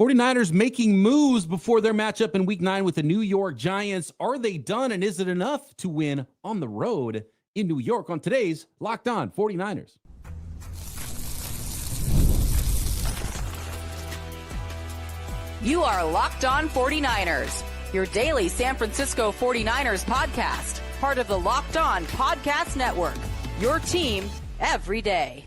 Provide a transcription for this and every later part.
49ers making moves before their matchup in Week 9 with the New York Giants. Are they done, and is it enough to win on the road in New York on today's Locked On 49ers? You are Locked On 49ers, your daily San Francisco 49ers podcast, part of the Locked On Podcast Network, your team every day.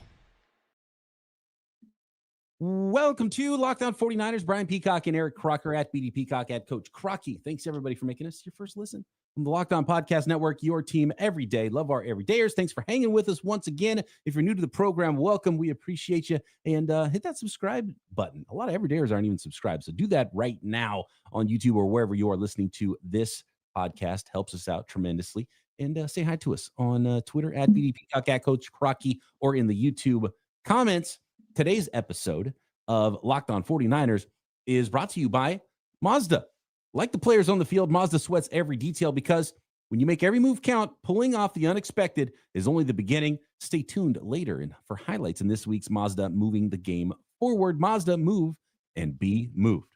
Welcome to Locked On 49ers. Brian Peacock and Eric Crocker at BD Peacock at Coach Crocky. Thanks, everybody, for making us your first listen from the Locked On Podcast Network, your team every day. Love our everydayers. Thanks for hanging with us once again. If you're new to the program, welcome. We appreciate you. And hit that subscribe button. A lot of everydayers aren't even subscribed, so do that right now on YouTube or wherever you are listening to this podcast. Helps us out tremendously. And say hi to us on Twitter at BD Peacock at Coach Crocky or in the YouTube comments. Today's episode of Locked On 49ers is brought to you by Mazda. Like the players on the field, Mazda sweats every detail because when you make every move count, pulling off the unexpected is only the beginning. Stay tuned later for highlights in this week's Mazda moving the game forward. Mazda, move and be moved.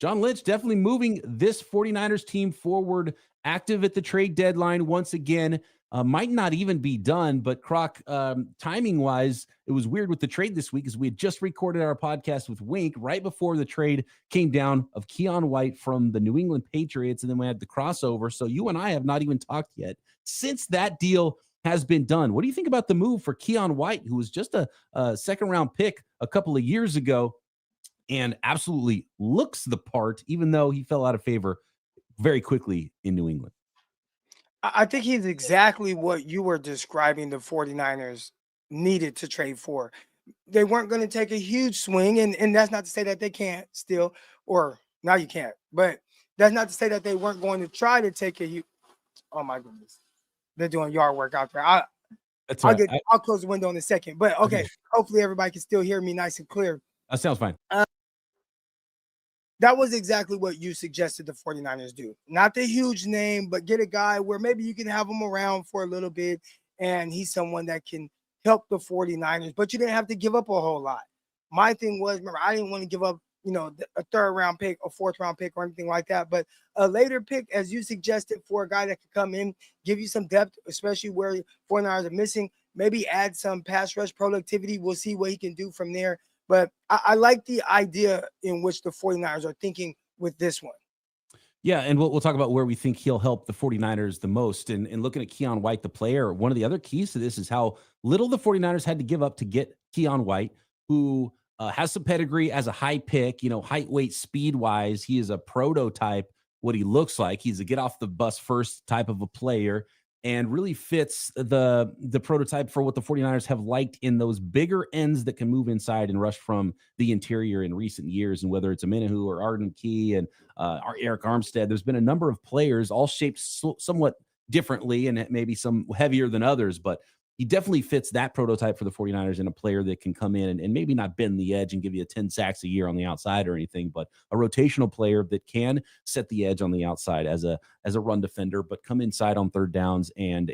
John Lynch definitely moving this 49ers team forward, active at the trade deadline once again. Might not even be done, but Croc, timing-wise, it was weird with the trade this week as we had just recorded our podcast with Wink right before the trade came down of Keion White from the New England Patriots, and then we had the crossover. So you and I have not even talked yet since that deal has been done. What do you think about the move for Keion White, who was just a second-round pick a couple of years ago and absolutely looks the part, even though he fell out of favor very quickly in New England? I think he's exactly what you were describing the 49ers needed to trade for. They weren't going to take a huge swing, and that's not to say that they can't still, or now you can't, but that's not to say that they weren't going to try to take a huge – oh, my goodness. They're doing yard work out there. I'll close the window in a second. But, okay, hopefully everybody can still hear me nice and clear. That sounds fine. That was exactly what you suggested the 49ers do. Not the huge name, but get a guy where maybe you can have him around for a little bit, and he's someone that can help the 49ers, but you didn't have to give up a whole lot. My thing was, remember, I didn't want to give up, a third-round pick, a fourth-round pick, or anything like that, but a later pick, as you suggested, for a guy that could come in, give you some depth, especially where 49ers are missing, maybe add some pass rush productivity. We'll see what he can do from there. But I like the idea in which the 49ers are thinking with this one. Yeah, and we'll talk about where we think he'll help the 49ers the most. And looking at Keion White, the player, one of the other keys to this is how little the 49ers had to give up to get Keion White, who has some pedigree as a high pick, height, weight, speed-wise. He is a prototype, what he looks like. He's a get-off-the-bus-first type of a player, and really fits the prototype for what the 49ers have liked in those bigger ends that can move inside and rush from the interior in recent years. And whether it's Amenahu or Arden Key and Eric Armstead, there's been a number of players all shaped somewhat differently and maybe some heavier than others, but he definitely fits that prototype for the 49ers, and a player that can come in and maybe not bend the edge and give you 10 sacks a year on the outside or anything, but a rotational player that can set the edge on the outside as a run defender, but come inside on third downs and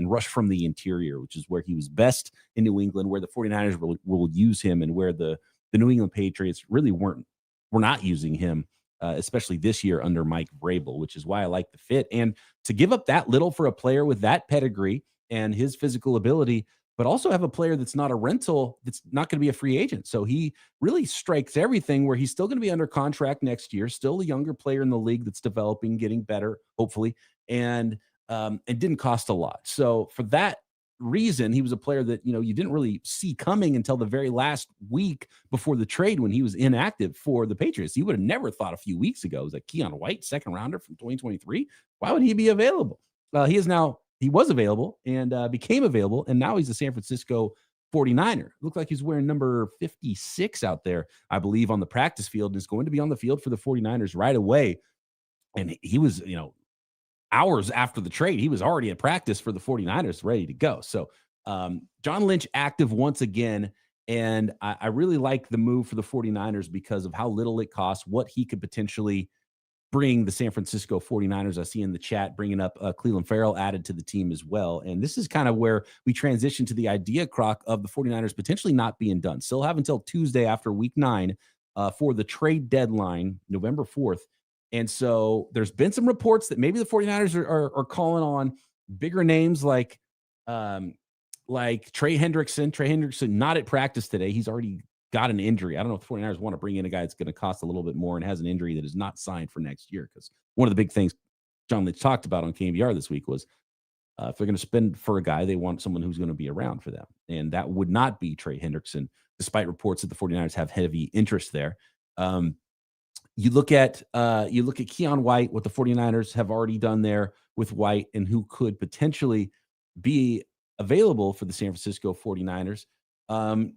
rush from the interior, which is where he was best in New England, where the 49ers will use him, and where the New England Patriots really were not using him, especially this year under Mike Vrabel, which is why I like the fit. And to give up that little for a player with that pedigree and his physical ability, but also have a player that's not a rental, that's not going to be a free agent. So he really strikes everything, where he's still going to be under contract next year, still a younger player in the league that's developing, getting better, hopefully, and it didn't cost a lot. So for that reason, he was a player that, you didn't really see coming until the very last week before the trade, when he was inactive for the Patriots. You would have never thought a few weeks ago, it was like Keion White, second rounder from 2023. Why would he be available? He was available and became available, and now he's a San Francisco 49er. Looked like he's wearing number 56 out there, I believe, on the practice field, and is going to be on the field for the 49ers right away. And he was, hours after the trade, he was already at practice for the 49ers, ready to go. So John Lynch active once again, and I really like the move for the 49ers because of how little it costs, what he could potentially bring the San Francisco 49ers. I see in the chat bringing up Cleveland Farrell added to the team as well. And this is kind of where we transition to the idea, Croc, of the 49ers potentially not being done. Still have until Tuesday after week 9 for the trade deadline, November 4th. And so there's been some reports that maybe the 49ers are calling on bigger names like Trey Hendrickson. Trey Hendrickson not at practice today. He's already got an injury. I don't know if the 49ers want to bring in a guy that's going to cost a little bit more and has an injury that is not signed for next year, because one of the big things John Lynch talked about on KNBR this week was if they're going to spend for a guy, they want someone who's going to be around for them. And that would not be Trey Hendrickson, despite reports that the 49ers have heavy interest there. You look at Keion White, what the 49ers have already done there with White and who could potentially be available for the San Francisco 49ers. The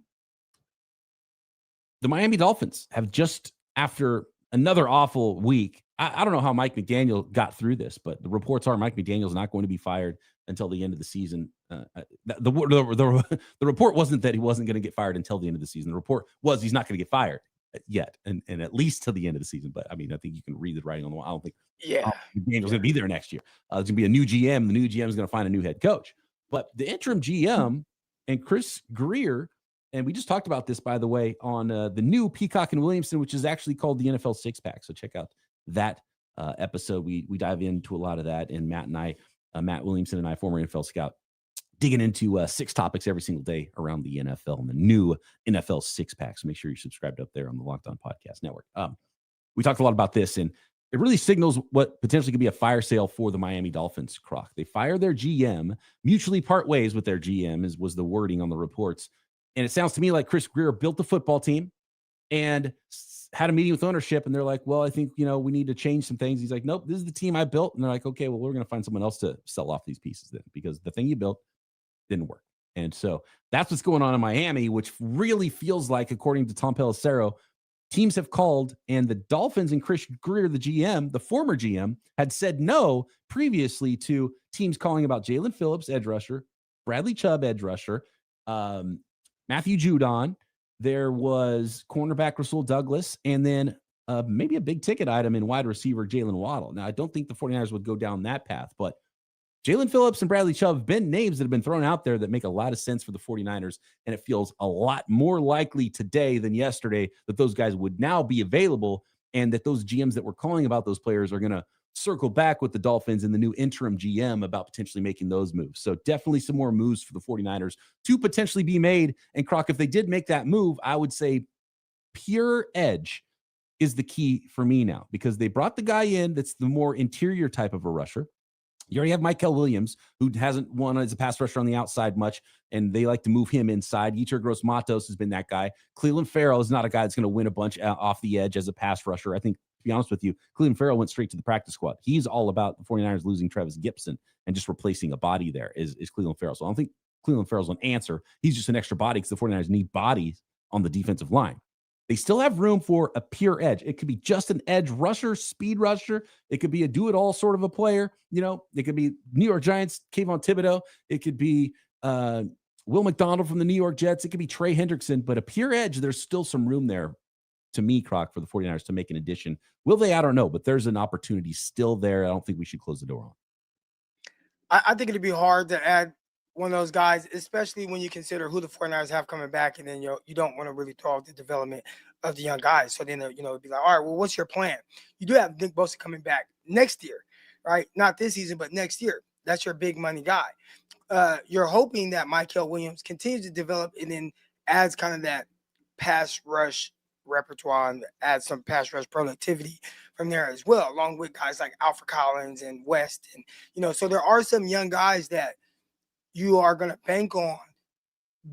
Miami Dolphins have just, after another awful week, I don't know how Mike McDaniel got through this, but the reports are Mike McDaniel's not going to be fired until the end of the season. The report wasn't that he wasn't going to get fired until the end of the season. The report was he's not going to get fired yet, and at least till the end of the season. But I mean, I think you can read the writing on the wall. I don't think McDaniel's going to be there next year. It's going to be a new GM. The new GM is going to find a new head coach. But the interim GM and Chris Grier, and we just talked about this, by the way, on the new Peacock and Williamson, which is actually called the NFL Six Pack. So check out that episode. We dive into a lot of that, and Matt Williamson and I, former NFL scout, digging into 6 topics every single day around the NFL and the new NFL Six Pack. So make sure you're subscribed up there on the Locked On Podcast Network. We talked a lot about this, and it really signals what potentially could be a fire sale for the Miami Dolphins, Croc. They fire their GM, mutually part ways with their GM, was the wording on the reports. And it sounds to me like Chris Grier built the football team and had a meeting with ownership, and they're like, well, I think, we need to change some things. He's like, nope, this is the team I built. And they're like, okay, well, we're going to find someone else to sell off these pieces then, because the thing you built didn't work. And so that's what's going on in Miami, which really feels like, according to Tom Pelissero, teams have called, and the Dolphins and Chris Grier, the GM, the former GM, had said no previously to teams calling about Jalen Phillips, edge rusher, Bradley Chubb, edge rusher, Matthew Judon. There was cornerback Rasul Douglas, and then maybe a big ticket item in wide receiver Jalen Waddle. Now, I don't think the 49ers would go down that path, but Jalen Phillips and Bradley Chubb have been names that have been thrown out there that make a lot of sense for the 49ers, and it feels a lot more likely today than yesterday that those guys would now be available, and that those GMs that were calling about those players are going to circle back with the Dolphins and the new interim GM about potentially making those moves. So definitely some more moves for the 49ers to potentially be made. And Croc, if they did make that move, I would say pure edge is the key for me now, because they brought the guy in that's the more interior type of a rusher. You already have Michael Williams, who hasn't won as a pass rusher on the outside much, and they like to move him inside. Yetur Gross-Matos has been that guy. Cleveland Farrell is not a guy that's going to win a bunch off the edge as a pass rusher. I think, to be honest with you, Cleveland Farrell went straight to the practice squad. He's all about the 49ers losing Travis Gibson and just replacing a body there is Cleveland Farrell. So I don't think Cleveland Farrell's an answer. He's just an extra body because the 49ers need bodies on the defensive line. They still have room for a pure edge. It could be just an edge rusher, speed rusher. It could be a do-it-all sort of a player. It could be New York Giants, Kayvon Thibodeau. It could be Will McDonald from the New York Jets. It could be Trey Hendrickson. But a pure edge, there's still some room there, to me, Croc, for the 49ers to make an addition. Will they? I don't know. But there's an opportunity still there. I don't think we should close the door on. I think it'd be hard to add one of those guys, especially when you consider who the 49ers have coming back, and then you don't want to really throw off the development of the young guys. So then, it'd be like, all right, well, what's your plan? You do have Nick Bosa coming back next year, right? Not this season, but next year. That's your big money guy. You're hoping that Michael Williams continues to develop and then adds kind of that pass rush repertoire and adds some pass rush productivity from there as well, along with guys like Alfred Collins and West. And, so there are some young guys that you are going to bank on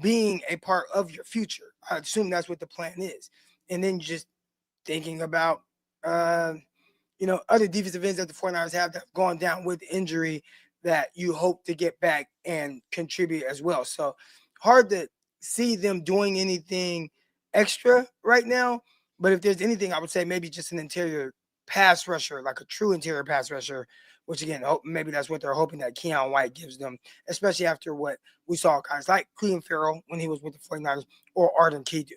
being a part of your future. I assume that's what the plan is. And then just thinking about, other defensive ends that the 49ers have that have gone down with injury that you hope to get back and contribute as well. So hard to see them doing anything extra right now. But if there's anything, I would say maybe just an interior pass rusher, like a true interior pass rusher, which again, maybe that's what they're hoping that Keion White gives them, especially after what we saw guys like Cleveland Farrell when he was with the 49ers or Arden Key do.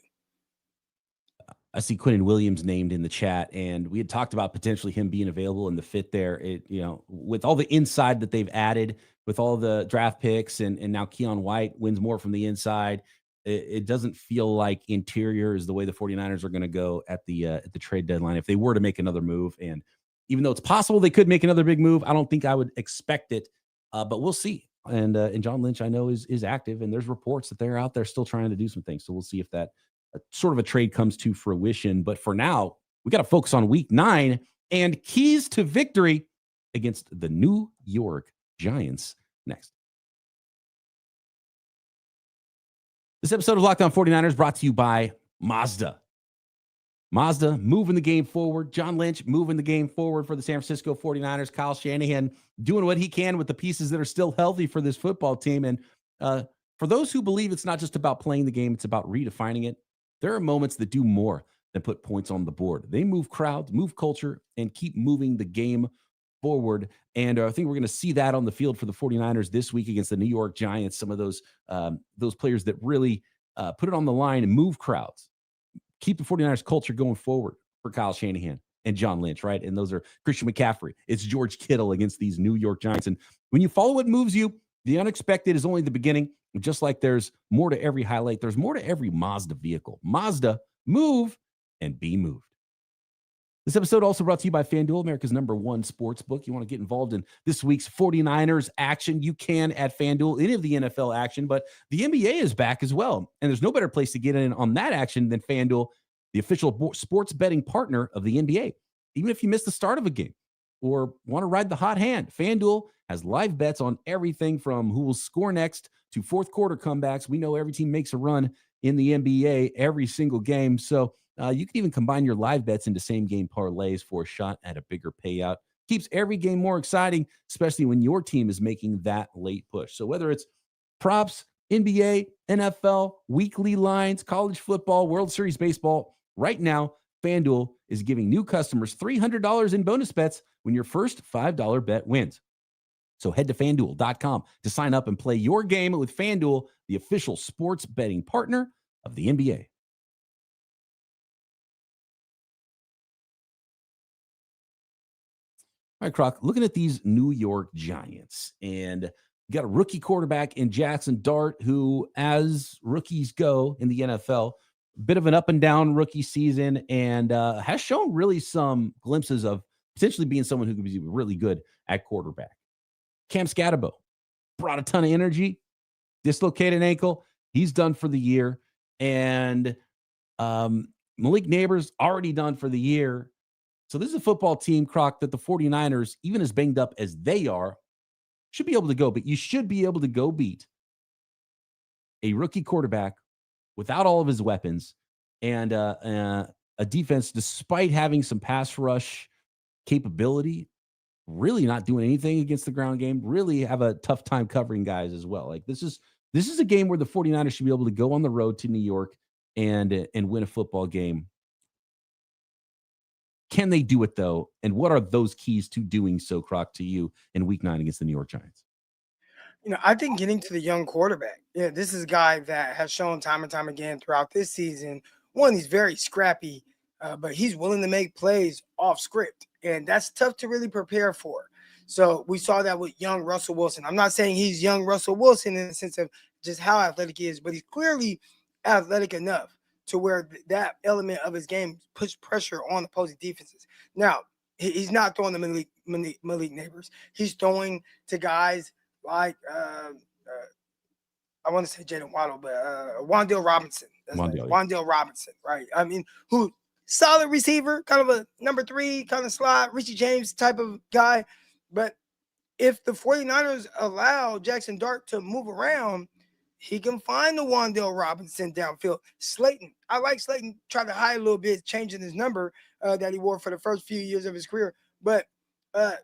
I see Quinnen Williams named in the chat, and we had talked about potentially him being available in the fit there. With all the inside that they've added, with all the draft picks, and now Keion White wins more from the inside. it doesn't feel like interior is the way the 49ers are going to go at the trade deadline if they were to make another move. And even though it's possible they could make another big move, I don't think I would expect it. But we'll see. And John Lynch, I know, is active, and there's reports that they're out there still trying to do some things. So we'll see if that sort of a trade comes to fruition. But for now, we got to focus on week 9 and keys to victory against the New York Giants next. This episode of Locked On 49ers brought to you by Mazda. Mazda moving the game forward. John Lynch moving the game forward for the San Francisco 49ers. Kyle Shanahan doing what he can with the pieces that are still healthy for this football team. And for those who believe it's not just about playing the game, it's about redefining it, there are moments that do more than put points on the board. They move crowds, move culture, and keep moving the game forward. And I think we're going to see that on the field for the 49ers this week against the New York Giants. Some of those players that really put it on the line and move crowds, keep the 49ers culture going forward for Kyle Shanahan and John Lynch, right? And those are Christian McCaffrey. It's George Kittle against these New York Giants. And when you follow what moves you, the unexpected is only the beginning. Just like there's more to every highlight, there's more to every Mazda vehicle. Mazda, move and be moved. This episode also brought to you by FanDuel, America's #1 sports book. You want to get involved in this week's 49ers action, you can at FanDuel, any of the NFL action, but the NBA is back as well. And there's no better place to get in on that action than FanDuel, the official sports betting partner of the NBA. Even if you miss the start of a game or want to ride the hot hand, FanDuel has live bets on everything from who will score next to fourth quarter comebacks. We know every team makes a run in the NBA every single game. So you can even combine your live bets into same-game parlays for a shot at a bigger payout. Keeps every game more exciting, especially when your team is making that late push. So whether it's props, NBA, NFL, weekly lines, college football, World Series baseball, right now, FanDuel is giving new customers $300 in bonus bets when your first $5 bet wins. So head to FanDuel.com to sign up and play your game with FanDuel, the official sports betting partner of the NBA. All right, Croc, looking at these New York Giants, and you got a rookie quarterback in Jackson Dart, who, as rookies go in the NFL, a bit of an up and down rookie season, and has shown really some glimpses of potentially being someone who could be really good at quarterback. Cam Scatterbo brought a ton of energy, dislocated ankle. He's done for the year. And Malik Neighbors already done for the year. So this is a football team, Croc, that the 49ers, even as banged up as they are, should be able to go. But you should be able to go beat a rookie quarterback without all of his weapons and a defense, despite having some pass rush capability, really not doing anything against the ground game, really have a tough time covering guys as well. Like this is a game where the 49ers should be able to go on the road to New York and win a football game. Can they do it, though? And what are those keys to doing so, Croc, to you in week 9 against the New York Giants? I think getting to the young quarterback, this is a guy that has shown time and time again throughout this season. One, he's very scrappy, but he's willing to make plays off script, and that's tough to really prepare for. So we saw that with young Russell Wilson. I'm not saying he's young Russell Wilson in the sense of just how athletic he is, but he's clearly athletic enough to where that element of his game puts pressure on opposing defenses. Now, he's not throwing to Malik Neighbors. He's throwing to guys like, I want to say Jalen Waddle, but Wan'Dale Robinson. Wan'Dale Robinson, right? I mean, who solid receiver, kind of a number 3 kind of slot, Richie James type of guy. But if the 49ers allow Jackson Dart to move around, he can find the Wan'Dale Robinson downfield. Slayton, I like Slayton, tried to hide a little bit, changing his number that he wore for the first few years of his career. But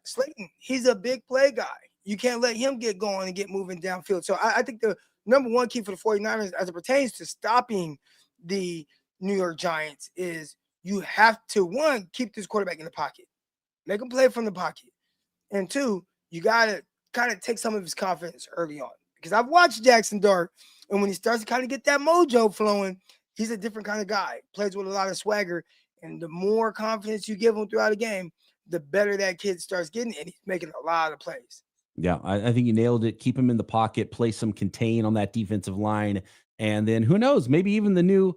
Slayton, he's a big play guy. You can't let him get going and get moving downfield. So I think the number one key for the 49ers as it pertains to stopping the New York Giants is you have to, one, keep this quarterback in the pocket. Make him play from the pocket. And two, you got to kind of take some of his confidence early on. Because I've watched Jackson Dart, and when he starts to kind of get that mojo flowing, he's a different kind of guy. Plays with a lot of swagger, and the more confidence you give him throughout a game, the better that kid starts getting, and he's making a lot of plays. Yeah, I think you nailed it. Keep him in the pocket, play some contain on that defensive line, And then who knows, maybe even the new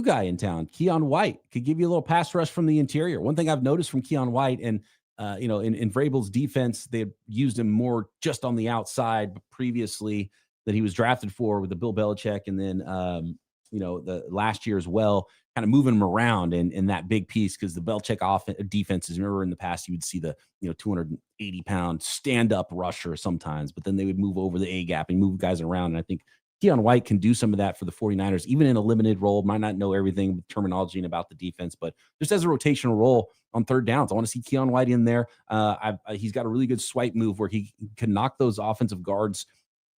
guy in town, Keion White, could give you a little pass rush from the interior. One thing I've noticed from Keion White, and in Vrabel's defense, they used him more just on the outside previously that he was drafted for with the Bill Belichick, and then the last year as well, kind of moving him around in that big piece, because the Belichick defenses, remember in the past, you would see the 280-pound stand-up rusher sometimes, but then they would move over the A gap and move guys around. And I think Keion White can do some of that for the 49ers, even in a limited role. Might not know everything with terminology and about the defense, but just as a rotational role on third downs, I want to see Keion White in there. He's got a really good swipe move where he can knock those offensive guards'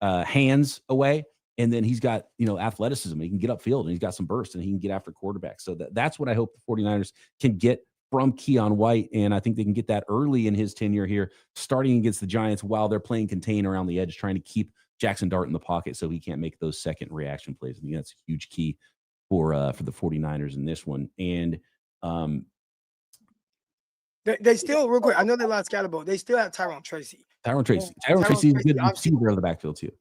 hands away. And then he's got, athleticism. He can get upfield, and he's got some burst, and he can get after quarterbacks. So that's what I hope the 49ers can get from Keion White. And I think they can get that early in his tenure here, starting against the Giants while they're playing contain around the edge, trying to keep Jackson Dart in the pocket so he can't make those second reaction plays. I think that's a huge key for the 49ers in this one. And they still, real quick, I know they lost Scatterbo. They still have Tyrone Tracy. Tyrone Tracy is a good receiver of the backfield too.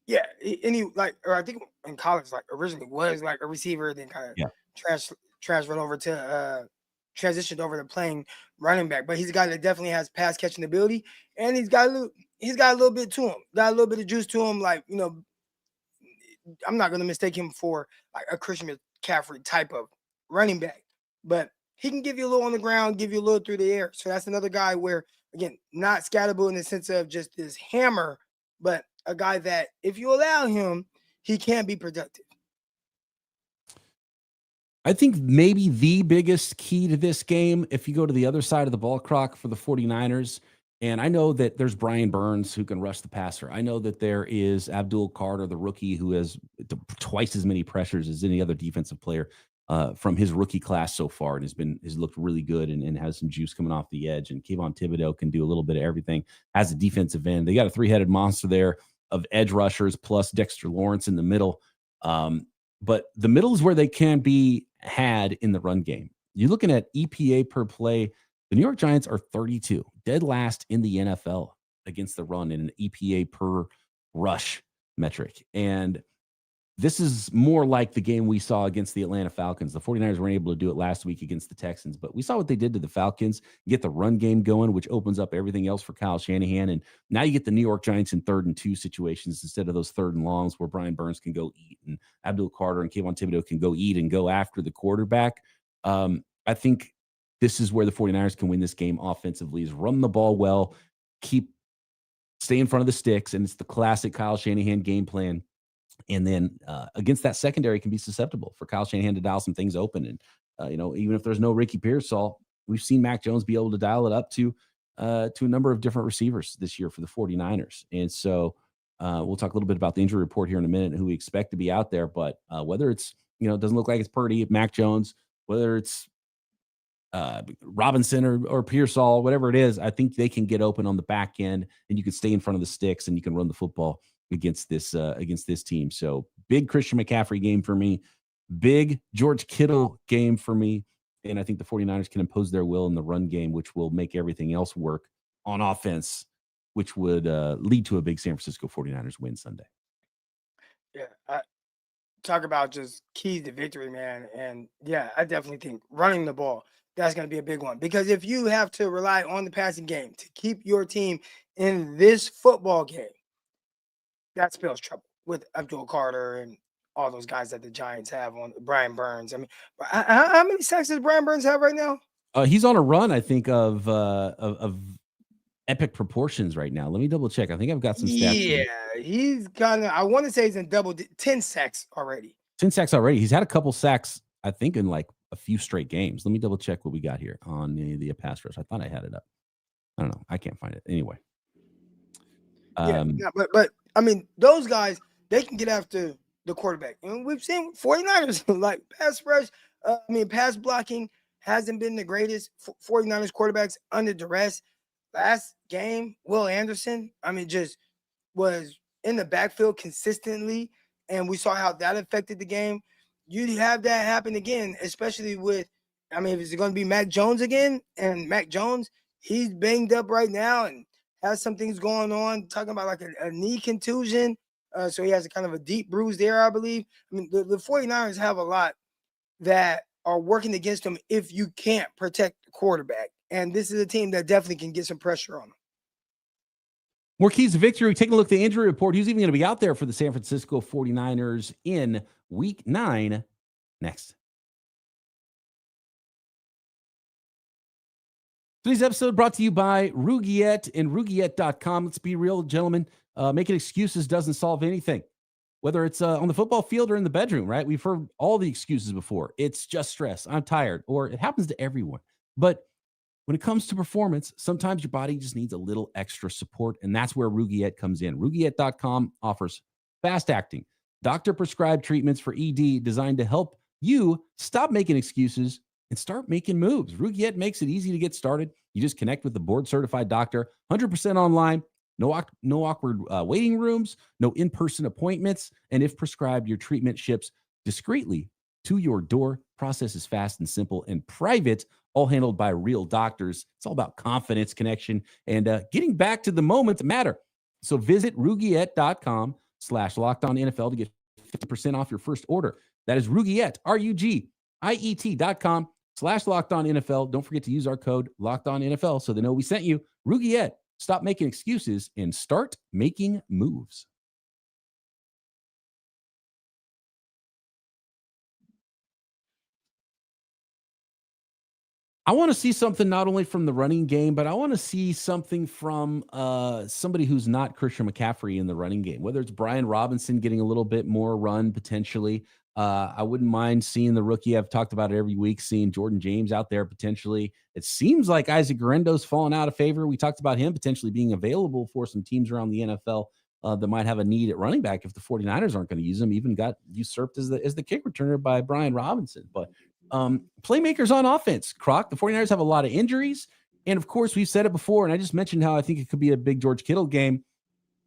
Yeah, I think in college, originally was a receiver, then kind of transferred over to transitioned over to playing running back. But he's a guy that definitely has pass catching ability, and he's got a little bit to him, got a little bit of juice to him. I'm not going to mistake him for a Christian McCaffrey type of running back, but he can give you a little on the ground, give you a little through the air. So that's another guy where, again, not scatterable in the sense of just this hammer, but a guy that if you allow him, he can be productive. I think maybe the biggest key to this game, if you go to the other side of the ball, Croc, for the 49ers, and I know that there's Brian Burns who can rush the passer. I know that there is Abdul Carter, the rookie, who has twice as many pressures as any other defensive player from his rookie class so far, and has looked really good and has some juice coming off the edge. And Kayvon Thibodeau can do a little bit of everything as a defensive end. They got a three-headed monster there of edge rushers plus Dexter Lawrence in the middle. But the middle is where they can be had in the run game. You're looking at EPA per play. The New York Giants are 32, dead last in the NFL against the run in an EPA per rush metric. And this is more like the game we saw against the Atlanta Falcons. The 49ers weren't able to do it last week against the Texans, but we saw what they did to the Falcons, get the run game going, which opens up everything else for Kyle Shanahan. And now you get the New York Giants in 3rd and 2 situations instead of those 3rd and longs where Brian Burns can go eat and Abdul Carter and Kayvon Thibodeau can go eat and go after the quarterback. I think this is where the 49ers can win this game offensively, is run the ball well, stay in front of the sticks, and it's the classic Kyle Shanahan game plan. And then against that secondary can be susceptible for Kyle Shanahan to dial some things open. And, even if there's no Ricky Pearsall, we've seen Mac Jones be able to dial it up to a number of different receivers this year for the 49ers. And so we'll talk a little bit about the injury report here in a minute and who we expect to be out there. But whether it's, it doesn't look like it's Purdy, Mac Jones, whether it's Robinson or Pearsall, whatever it is, I think they can get open on the back end, and you can stay in front of the sticks and you can run the football against this team. So big Christian McCaffrey game for me, big George Kittle game for me. And I think the 49ers can impose their will in the run game, which will make everything else work on offense, which would lead to a big San Francisco 49ers win Sunday. Yeah. Talk about just keys to victory, man. And yeah, I definitely think running the ball, that's going to be a big one, because if you have to rely on the passing game to keep your team in this football game, that spells trouble with Abdul Carter and all those guys that the Giants have on Brian Burns. I mean, how many sacks does Brian Burns have right now? He's on a run, I think, of epic proportions right now. Let me double check. I think I've got some stats. Yeah, he's kind of, I want to say he's in 10 sacks already. 10 sacks already. He's had a couple sacks, I think, in like a few straight games. Let me double check what we got here on the pass rush. I thought I had it up. I don't know. I can't find it. Anyway. But I mean, those guys, they can get after the quarterback. And we've seen 49ers like pass rush. Pass blocking hasn't been the greatest. 49ers quarterbacks under duress. Last game, Will Anderson, just was in the backfield consistently, and we saw how that affected the game. You have that happen again, especially with, if it's going to be Mac Jones again, and Mac Jones, he's banged up right now and has some things going on, talking about like a knee contusion. So he has a kind of a deep bruise there, I believe. I mean, the 49ers have a lot that are working against them if you can't protect the quarterback. And this is a team that definitely can get some pressure on them. More keys to victory. Taking a look at the injury report. Who's even going to be out there for the San Francisco 49ers in Week 9 next? Today's episode brought to you by Rugiet and Rugiet.com. Let's be real, gentlemen. Making excuses doesn't solve anything. Whether it's on the football field or in the bedroom, right? We've heard all the excuses before. It's just stress. I'm tired. Or it happens to everyone. But when it comes to performance, sometimes your body just needs a little extra support, and that's where Rugiet comes in. Rugiet.com offers fast-acting, doctor-prescribed treatments for ED designed to help you stop making excuses and start making moves. Rugiet makes it easy to get started. You just connect with the board-certified doctor, 100% online, no awkward waiting rooms, no in-person appointments, and if prescribed, your treatment ships discreetly to your door. Process is fast and simple and private, all handled by real doctors. It's all about confidence, connection, and getting back to the moments that matter. So visit Rugiet.com/LockedOnNFL to get 50% off your first order. That is Rugiet, RUGIET.com/LockedOnNFL. Don't forget to use our code LockedOnNFL so they know we sent you. Rugiet, stop making excuses and start making moves. I want to see something not only from the running game, but I want to see something from somebody who's not Christian McCaffrey in the running game, whether it's Brian Robinson getting a little bit more run potentially. I wouldn't mind seeing the rookie. I've talked about it every week, seeing Jordan James out there potentially. It seems like Isaac Guerendo's fallen out of favor. We talked about him potentially being available for some teams around the NFL that might have a need at running back if the 49ers aren't going to use him. Even got usurped as the kick returner by Brian Robinson. But playmakers on offense, Croc. The 49ers have a lot of injuries. And of course, we've said it before, and I just mentioned how I think it could be a big George Kittle game.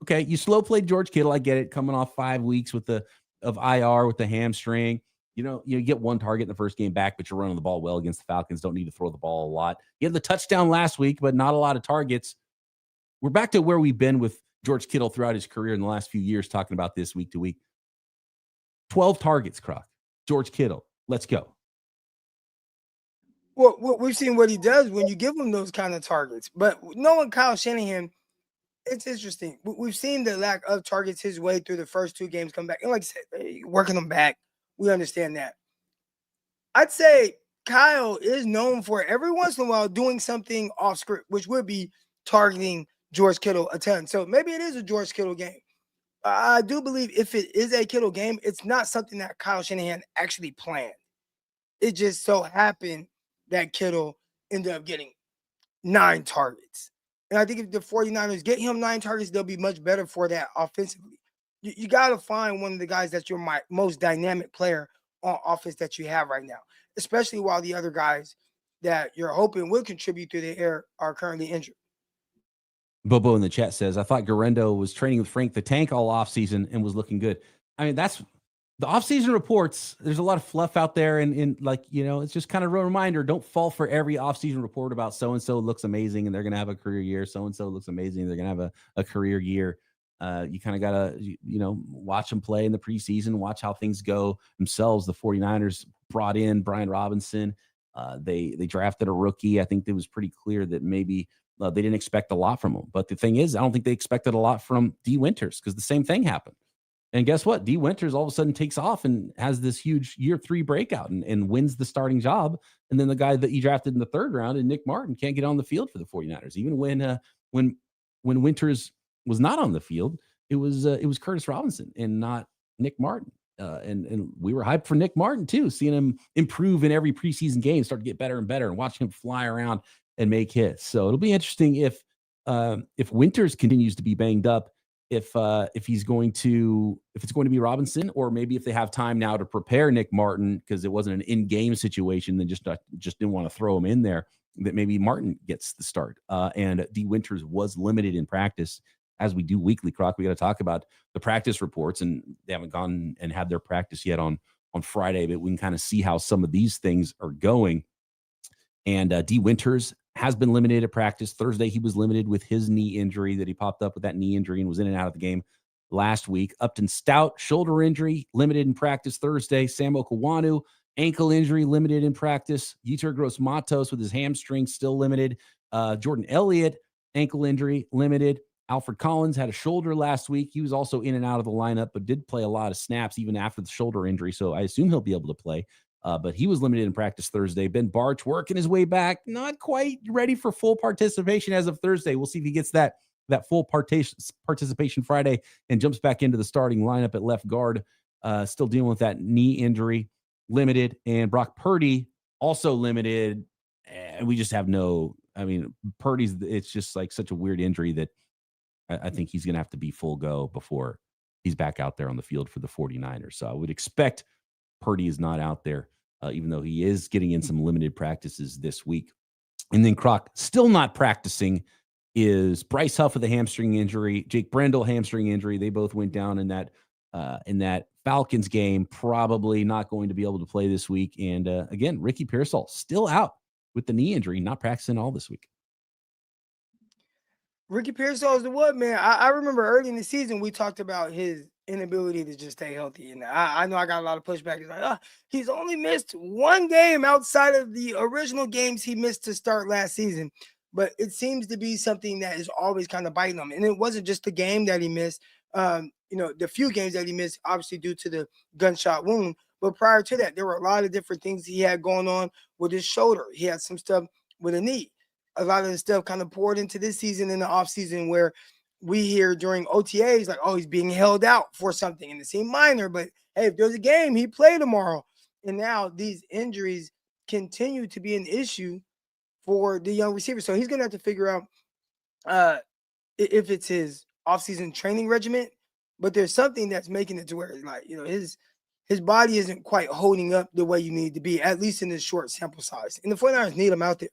Okay, you slow played George Kittle. I get it, coming off 5 weeks of IR with the hamstring. You get one target in the first game back, but you're running the ball well against the Falcons. Don't need to throw the ball a lot. You had the touchdown last week, but not a lot of targets. We're back to where we've been with George Kittle throughout his career in the last few years, talking about this week to week. 12 targets, Croc. George Kittle. Let's go. Well, we've seen what he does when you give him those kind of targets. But knowing Kyle Shanahan, it's interesting. We've seen the lack of targets his way through the first 2 games come back. And like I said, working them back, we understand that. I'd say Kyle is known for every once in a while doing something off script, which would be targeting George Kittle a ton. So maybe it is a George Kittle game. I do believe if it is a Kittle game, it's not something that Kyle Shanahan actually planned. It just so happened that Kittle ended up getting 9 targets. And I think if the 49ers get him 9 targets, they'll be much better for that offensively. You got to find one of the guys that's your most dynamic player on offense that you have right now, especially while the other guys that you're hoping will contribute to the air are currently injured. Bobo in the chat says, I thought Guerendo was training with Frank the Tank all offseason and was looking good. I mean, that's the offseason reports. There's a lot of fluff out there. And it's just kind of a reminder. Don't fall for every offseason report about so-and-so looks amazing and they're going to have a career year. So-and-so looks amazing. They're going to have a career year. You kind of got to, watch them play in the preseason, watch how things go themselves. The 49ers brought in Brian Robinson. They drafted a rookie. I think it was pretty clear that maybe they didn't expect a lot from him. But the thing is, I don't think they expected a lot from D. Winters because the same thing happened. And guess what? D. Winters all of a sudden takes off and has this huge year 3 breakout and wins the starting job. And then the guy that he drafted in the 3rd round, and Nick Martin, can't get on the field for the 49ers. Even when Winters was not on the field, it was Curtis Robinson and not Nick Martin. And we were hyped for Nick Martin too, seeing him improve in every preseason game, start to get better and better, and watching him fly around and make hits. So it'll be interesting if Winters continues to be banged up, if it's going to be Robinson, or maybe if they have time now to prepare Nick Martin because it wasn't an in-game situation, then just didn't want to throw him in there, that maybe Martin gets the start. And D. Winters was limited in practice, as we do weekly, Croc. We got to talk about the practice reports, and they haven't gone and had their practice yet on Friday, but we can kind of see how some of these things are going. And D. Winters has been limited at practice. Thursday, he was limited with his knee injury that he popped up with that knee injury and was in and out of the game. last week. Upton Stout, shoulder injury, limited in practice Thursday. Sam Okawanu, ankle injury, limited in practice. Yetur Gross-Matos with his hamstring, still limited. Jordan Elliott, ankle injury, limited. Alfred Collins had a shoulder last week. He was also in and out of the lineup, but did play a lot of snaps even after the shoulder injury, so I assume he'll be able to play. But he was limited in practice Thursday. Ben Barch working his way back, not quite ready for full participation as of Thursday. We'll see if he gets that full participation Friday and jumps back into the starting lineup at left guard. Still dealing with that knee injury, limited. And Brock Purdy also limited. And we just have Purdy's, it's just like such a weird injury that I think he's going to have to be full go before he's back out there on the field for the 49ers. So I would expect Purdy is not out there, even though he is getting in some limited practices this week. And then Croc still not practicing is Bryce Huff with a hamstring injury, Jake Brendel hamstring injury. They both went down in that Falcons game, probably not going to be able to play this week. And again, Ricky Pearsall still out with the knee injury, not practicing all this week. Ricky Pearsall is the what, man? I remember early in the season, we talked about his inability to just stay healthy. And I know I got a lot of pushback. It's like, he's only missed one game outside of the original games he missed to start last season. But it seems to be something that is always kind of biting him. And it wasn't just the game that he missed. The few games that he missed, obviously due to the gunshot wound. But prior to that, there were a lot of different things he had going on with his shoulder. He had some stuff with a knee. A lot of the stuff kind of poured into this season in the offseason where we hear during OTAs, like, he's being held out for something. And it seemed minor, but hey, if there's a game, he play tomorrow. And now these injuries continue to be an issue for the young receiver. So he's going to have to figure out if it's his offseason training regimen, but there's something that's making it to where, like, his body isn't quite holding up the way you need to be, at least in this short sample size. And the 49ers need him out there.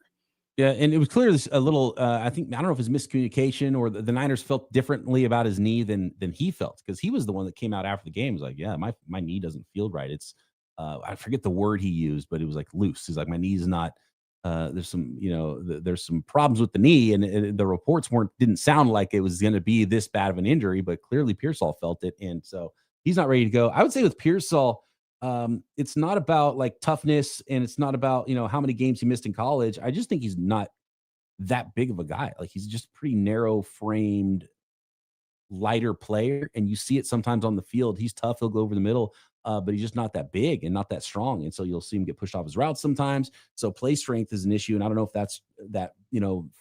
Yeah, and it was clear a little, I don't know if it was miscommunication or the Niners felt differently about his knee than he felt, because he was the one that came out after the game. He was like, yeah, my knee doesn't feel right. It's, I forget the word he used, but it was like loose. He's like, my knee's not, there's some, there's some problems with the knee, and the reports didn't sound like it was going to be this bad of an injury, but clearly Pearsall felt it. And so he's not ready to go. I would say with Pearsall, it's not about like toughness, and it's not about, how many games he missed in college. I just think he's not that big of a guy. Like, he's just pretty narrow framed, lighter player. And you see it sometimes on the field. He's tough. He'll go over the middle, but he's just not that big and not that strong. And so you'll see him get pushed off his routes sometimes. So play strength is an issue. And I don't know if that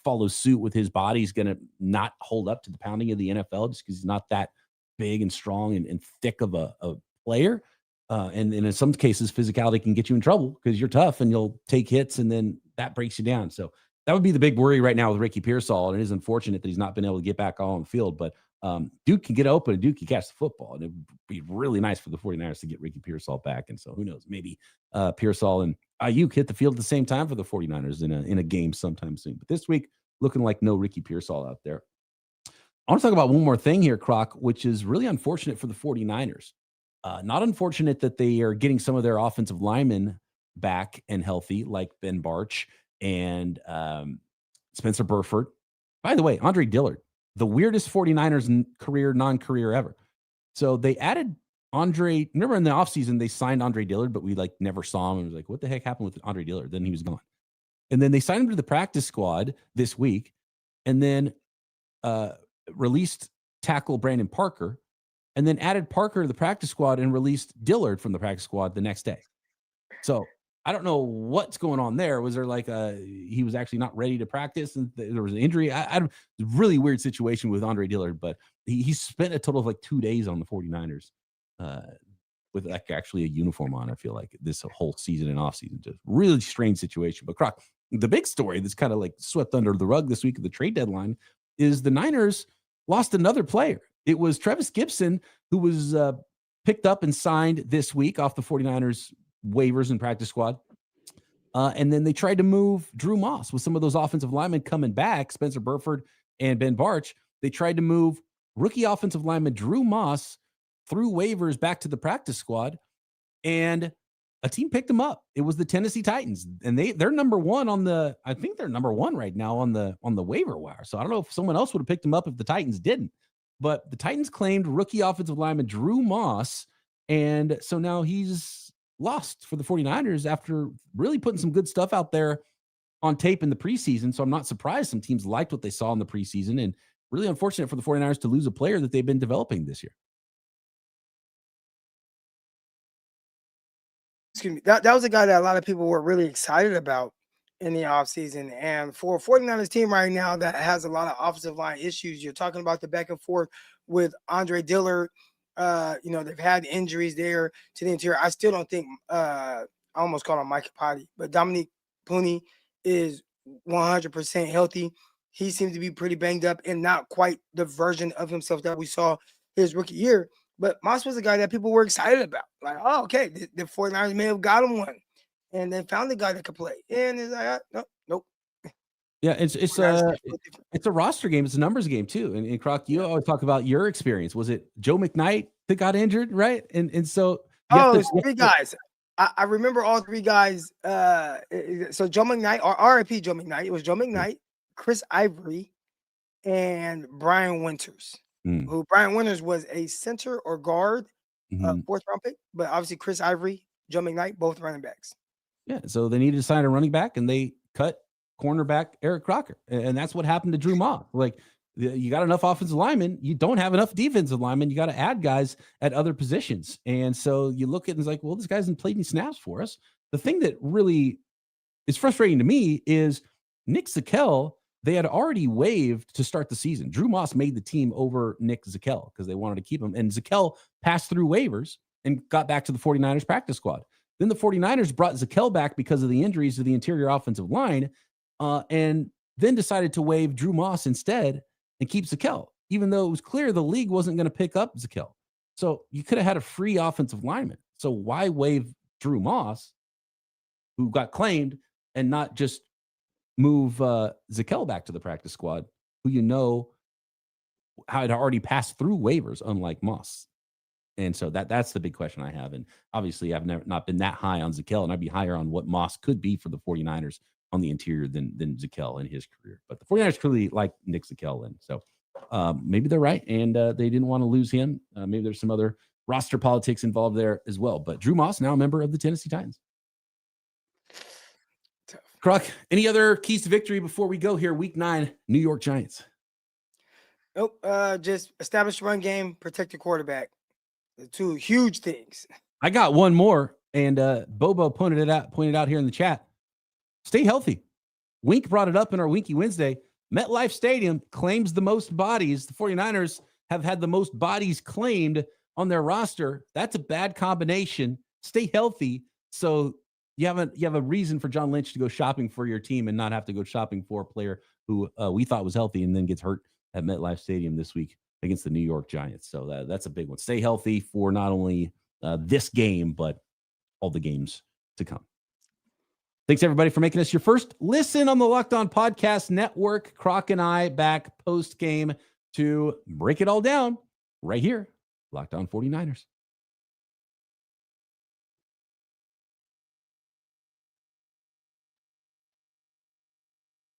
follows suit with his body. He's going to not hold up to the pounding of the NFL just because he's not that big and strong and thick of a player. And in some cases, physicality can get you in trouble because you're tough and you'll take hits, and then that breaks you down. So that would be the big worry right now with Ricky Pearsall. And it is unfortunate that he's not been able to get back on the field, but Duke can get open and Duke can catch the football. And it would be really nice for the 49ers to get Ricky Pearsall back. And so who knows, maybe Pearsall and Ayuk hit the field at the same time for the 49ers in a game sometime soon. But this week, looking like no Ricky Pearsall out there. I want to talk about one more thing here, Croc, which is really unfortunate for the 49ers. Not unfortunate that they are getting some of their offensive linemen back and healthy, like Ben Barch and Spencer Burford. By the way, Andre Dillard, the weirdest 49ers non-career ever. So they added Andre. Remember in the offseason, they signed Andre Dillard, but we never saw him. And was like, what the heck happened with Andre Dillard? Then he was gone. And then they signed him to the practice squad this week, and then released tackle Brandon Parker, and then added Parker to the practice squad and released Dillard from the practice squad the next day. So I don't know what's going on there. Was there he was actually not ready to practice and there was an injury? Really weird situation with Andre Dillard, but he spent a total of 2 days on the 49ers with actually a uniform on, I feel like, this whole season and off season. Just really strange situation. But Croc, the big story that's kind of swept under the rug this week of the trade deadline is the Niners lost another player. It was Travis Gibson, who was picked up and signed this week off the 49ers waivers and practice squad. And then they tried to move Drew Moss with some of those offensive linemen coming back, Spencer Burford and Ben Barch. They tried to move rookie offensive lineman Drew Moss through waivers back to the practice squad, and a team picked him up. It was the Tennessee Titans, and they're number one I think they're number one right now on the waiver wire. So I don't know if someone else would have picked him up if the Titans didn't. But the Titans claimed rookie offensive lineman Drew Moss, and so now he's lost for the 49ers after really putting some good stuff out there on tape in the preseason. So I'm not surprised some teams liked what they saw in the preseason, and really unfortunate for the 49ers to lose a player that they've been developing this year. Excuse me. That was a guy that a lot of people were really excited about in the offseason. And for a 49ers team right now that has a lot of offensive line issues, you're talking about the back and forth with Andre Dillard. They've had injuries there to the interior. I still don't think I almost called him Mike Potty, but Dominique Puni is 100% healthy. He seems to be pretty banged up and not quite the version of himself that we saw his rookie year. But Moss was a guy that people were excited about. Like, oh, okay, the 49ers may have got him one. And then found the guy that could play. And it's like, nope. Yeah, it's a roster game. It's a numbers game too. And Croc, you always talk about your experience. Was it Joe McKnight that got injured, right? And so three guys. I remember all three guys. So Joe McKnight, or RIP Joe McKnight. It was Joe McKnight, Chris Ivory, and Brian Winters. Who Brian Winters was a center or guard, fourth round pick. But obviously Chris Ivory, Joe McKnight, both running backs. Yeah, so they needed to sign a running back, and they cut cornerback Eric Crocker, and that's what happened to Drew Moss. Like, you got enough offensive linemen, you don't have enough defensive linemen. You got to add guys at other positions, and so you look at it and it's like, well, this guy hasn't played any snaps for us. The thing that really is frustrating to me is Nick Zakelj. They had already waived to start the season. Drew Moss made the team over Nick Zakelj because they wanted to keep him, and Zakelj passed through waivers and got back to the 49ers practice squad. Then the 49ers brought Zakelj back because of the injuries to the interior offensive line, and then decided to waive Drew Moss instead and keep Zakelj, even though it was clear the league wasn't going to pick up Zakelj. So you could have had a free offensive lineman. So why waive Drew Moss, who got claimed, and not just move Zakelj back to the practice squad, who had already passed through waivers, unlike Moss? And so that's the big question I have. And obviously, I've not been that high on Zakelj, and I'd be higher on what Moss could be for the 49ers on the interior than Zakelj in his career. But the 49ers clearly like Nick Zakelj, and so maybe they're right, and they didn't want to lose him. Maybe there's some other roster politics involved there as well. But Drew Moss, now a member of the Tennessee Titans. Croc, any other keys to victory before we go here? Week 9, New York Giants. Nope. Just establish the run game, protect the quarterback. The two huge things. I got one more, and Bobo pointed out here in the chat. Stay healthy. Wink brought it up in our Winky Wednesday. MetLife Stadium claims the most bodies. The 49ers have had the most bodies claimed on their roster. That's a bad combination. Stay healthy, so you have a reason for John Lynch to go shopping for your team and not have to go shopping for a player who we thought was healthy and then gets hurt at MetLife Stadium this week against the New York Giants. So that's a big one. Stay healthy for not only this game, but all the games to come. Thanks, everybody, for making us your first listen on the Locked On Podcast Network. Croc and I back post-game to break it all down right here. Locked On 49ers.